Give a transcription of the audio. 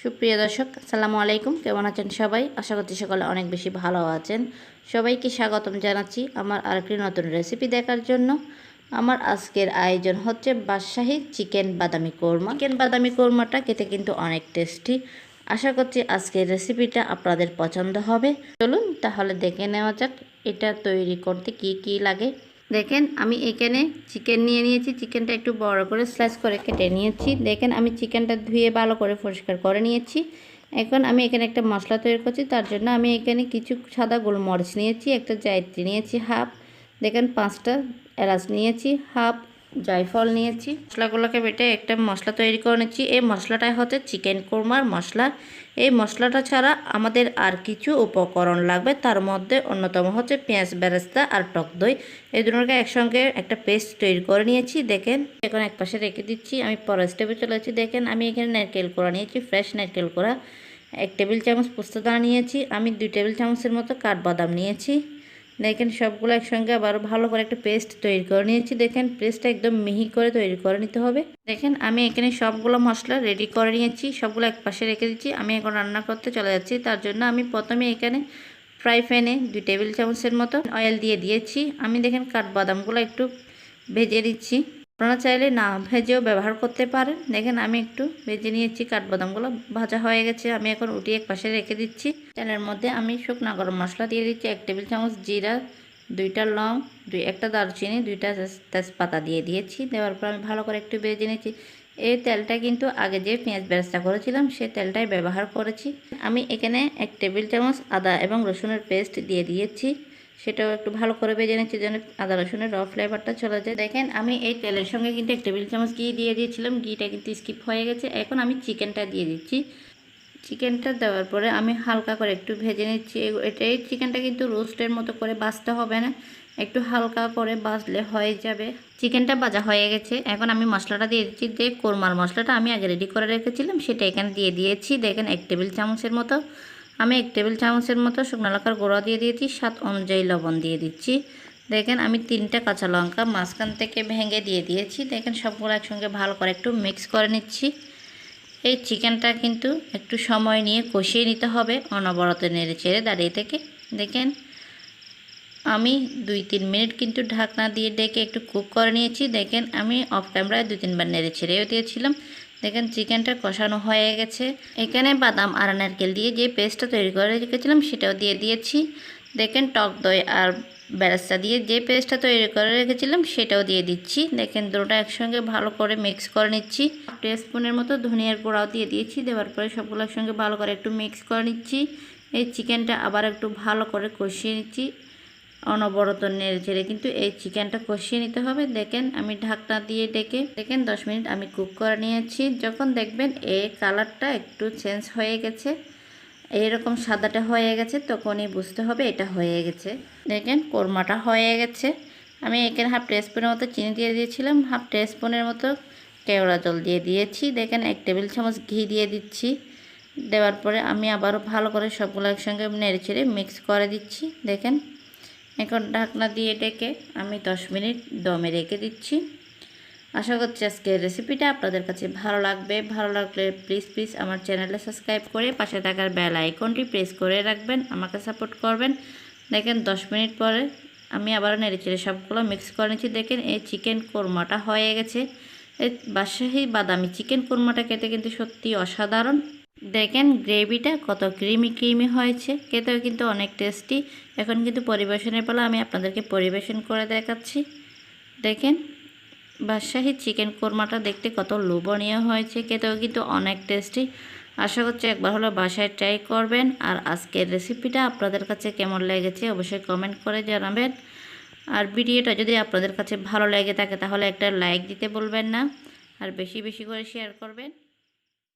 সুপ্রিয় দর্শক, আসসালামু আলাইকুম। কেমন আছেন সবাই? আশা করছি সকলে অনেক বেশি ভালো আছেন। সবাইকে স্বাগতম জানাচ্ছি আমার আরেকটি নতুন রেসিপি দেখার জন্য। আমার আজকের আয়োজন হচ্ছে বাদশাহী চিকেন বাদামি কোরমা। চিকেন বাদামি কোরমাটা খেতে কিন্তু অনেক টেস্টি। আশা করছি আজকের রেসিপিটা আপনাদের পছন্দ হবে। চলুন তাহলে দেখে নেওয়া যাক এটা তৈরি করতে কি কি লাগে। দেখেন আমি এখানে চিকেন নিয়ে নিয়েছি। চিকেনটা একটু বড় করে স্লাইস করে কেটে নিয়েছি। দেখেন আমি চিকেনটা ধুয়ে ভালো করে পরিষ্কার করে নিয়েছি। এখন আমি এখানে একটা মশলা তৈরি করছি। তার জন্য আমি এখানে কিছু সাদা গোলমরিচ নিয়েছি, একটা জায়ত্রী নিয়েছি হাফ, দেখেন 5টা এলাচ নিয়েছি, হাফ জায়ফল নিয়েছি। মশলাগুলোকে বেটে একটা মশলা তৈরি করে নিচ্ছি। এই মশলাটাই হচ্ছে চিকেন কোরমার মশলা। এই মশলাটা ছাড়া আমাদের আর কিছু উপকরণ লাগবে। তার মধ্যে অন্যতম হচ্ছে পেঁয়াজ বেরেস্তা আর টক দই। এই দুটোকে একসঙ্গে একটা পেস্ট তৈরি করে নিয়েছি। দেখেন এখন এক পাশে রেখে দিচ্ছি। আমি পরের স্টেপে চলে যাচ্ছি। দেখেন আমি এখানে নারকেল কোড়া নিয়েছি, ফ্রেশ নারকেল কোড়া 1 টেবিল চামচ, পোস্তদানা নিয়েছি আমি 2 টেবিল চামচের মতো, কাঠবাদাম নিয়েছি। দেখেন সবগুলো একসঙ্গে আবার ভালো করে একটা পেস্ট তৈরি করে নিয়েছি। দেখেন পেস্টটা একদম মিহি করে তৈরি করে নিতে হবে। দেখেন আমি এখানে সবগুলো মশলা রেডি করে নিয়েছি, সবগুলো এক পাশে রেখে দিচ্ছি। আমি এখন রান্না করতে চলে যাচ্ছি। তার জন্য আমি প্রথমে এখানে ফ্রাই প্যানে 2 টেবিল চামচের মতো অয়েল দিয়ে দিয়েছি। আমি দেখেন কাঠবাদামগুলো একটু ভেজে দিচ্ছি। আপনারা চাইলে না ভেজেও ব্যবহার করতে পারেন। দেখেন আমি একটু ভেজে নিয়েছি, কাঠবাদামগুলো ভাজা হয়ে গেছে। আমি এখন উঠিয়ে এক পাশে রেখে দিচ্ছি। তেলের মধ্যে আমি শুকনো গরম মশলা দিয়ে দিচ্ছি, 1 টেবিল চামচ জিরা, 2টা লং, একটা দারচিনি, 2টা তেজপাতা দিয়ে দিয়েছি। দেওয়ার পর আমি ভালো করে একটু ভেজে নিয়েছি। এই তেলটা কিন্তু আগে যে পেঁয়াজ বেরেস্তা করেছিলাম সেই তেলটাই ব্যবহার করেছি। আমি এখানে 1 টেবিল চামচ আদা এবং রসুনের পেস্ট দিয়ে দিয়েছি। সেটাও একটু ভালো করে ভেজে নিচ্ছি যেন আদা রসুনের র ফ্লেভারটা চলে যায়। দেখেন আমি এই তেলের সঙ্গে কিন্তু 1 টেবিল চামচ ঘি দিয়ে দিয়েছিলাম। ঘিটা কিন্তু স্কিপ হয়ে গেছে। এখন আমি চিকেনটা দিয়ে দিচ্ছি। চিকেনটা দেওয়ার পরে আমি হালকা করে একটু ভেজে নিচ্ছি। এই চিকেনটা কিন্তু রোস্টের মতো করে ভাজতে হবে না, একটু হালকা করে ভাজলে হয়ে যাবে। চিকেনটা ভাজা হয়ে গেছে। এখন আমি মশলাটা দিয়ে দিচ্ছি। যে কোরমার মশলাটা আমি আগে রেডি করে রেখেছিলাম সেটা এখানে দিয়ে দিয়েছি। দেখেন 1 টেবিল চামচের মতো। আমি 1 টেবিল চামচের মতো শুকনো লঙ্কার গুঁড়ো দিয়ে দিয়েছি, স্বাদ অনুযায়ী লবণ দিয়ে দিচ্ছি। দেখেন আমি 3টা কাঁচা লঙ্কা মাঝখান থেকে ভেঙে দিয়ে দিয়েছি। দেখেন সবগুলো একসঙ্গে ভালো করে একটু মিক্স করে নিচ্ছি। এই চিকেনটা কিন্তু একটু সময় নিয়ে কষিয়ে নিতে হবে, অনবরত নেড়ে চেড়ে দাঁড়িয়ে থেকে। দেখেন আমি 2-3 মিনিট কিন্তু ঢাকনা দিয়ে ডেকে একটু কুক করে নিয়েছি। দেখেন আমি অফ ক্যামেরায় 2-3 বার নেড়ে ছেড়েও দিয়েছিলাম। দেখেন চিকেনটা কষানো হয়ে গেছে। এখানে বাদাম আর নারকেল দিয়ে যে পেস্টটা তৈরি করে রেখেছিলাম সেটাও দিয়ে দিয়েছি। দেখেন টক দই আর বেরেস্তা দিয়ে যে পেস্টটা তৈরি করে রেখেছিলাম সেটাও দিয়ে দিচ্ছি। দেখেন দুটোটা একসঙ্গে ভালো করে মিক্স করে নিচ্ছি। 1 টিস্পুনের মতো ধনিয়ার গুঁড়াও দিয়ে দিয়েছি। দেওয়ার পরে সবগুলো একসঙ্গে ভালো করে একটু মিক্স করে নিচ্ছি। এই চিকেনটা আবার একটু ভালো করে কষিয়ে নিচ্ছি, অনবরত নেড়ে চেড়ে কিন্তু এই চিকেনটা কষিয়ে নিতে হবে। দেখেন আমি ঢাকনা দিয়ে ডেকে 10 মিনিট আমি কুক করে নিয়েছি। যখন দেখবেন এই কালারটা একটু চেঞ্জ হয়ে গেছে, এইরকম সাদাটা হয়ে গেছে, তখনই বুঝতে হবে এটা হয়ে গেছে। দেখেন কোরমাটা হয়ে গেছে। আমি এখানে 1/2 টিস্পুনের মতো চিনি দিয়ে দিয়েছিলাম, 1/2 টিস্পুনের মতো কেওড়া জল দিয়ে দিয়েছি। দেখেন 1 টেবিল চামচ ঘি দিয়ে দিচ্ছি। দেওয়ার পরে আমি আবারও ভালো করে সবগুলো একসঙ্গে নেড়ে চেড়ে মিক্স করে দিচ্ছি। দেখেন এখন ঢাকনা দিয়ে ডেকে আমি 10 মিনিট দমে রেখে দিচ্ছি। আশা করছি আজকের রেসিপিটা আপনাদের কাছে ভালো লাগবে। ভালো লাগলে প্লিজ আমার চ্যানেলে সাবস্ক্রাইব করে পাশে থাকার বেল আইকনটি প্রেস করে রাখবেন, আমাকে সাপোর্ট করবেন। দেখেন 10 মিনিট পরে আমি আবার নেড়েচেড়ে সবগুলো মিক্স করে নিচ্ছি। দেখেন এই চিকেন কোরমাটা হয়ে গেছে। এই বাদশাহী বাদামি চিকেন কোরমাটা খেতে কিন্তু সত্যি অসাধারণ। দেখেন গ্রেভিটা কত ক্রিমি হয়েছে, খেতেও কিন্তু অনেক টেস্টি। এখন কিন্তু পরিবেশনের পালা, আমি আপনাদেরকে পরিবেশন করে দেখাচ্ছি। দেখেন বাদশাহী চিকেন কোরমাটা দেখতে কত লোভনীয় হয়েছে, খেতেও কিন্তু অনেক টেস্টি। আশা করছি একবার হলো বাসায় ট্রাই করবেন। আর আজকের রেসিপিটা আপনাদের কাছে কেমন লেগেছে অবশ্যই কমেন্ট করে জানাবেন। আর ভিডিওটা যদি আপনাদের কাছে ভালো লেগে থাকে তাহলে একটা লাইক দিতে বলবেন না, আর বেশি করে শেয়ার করবেন।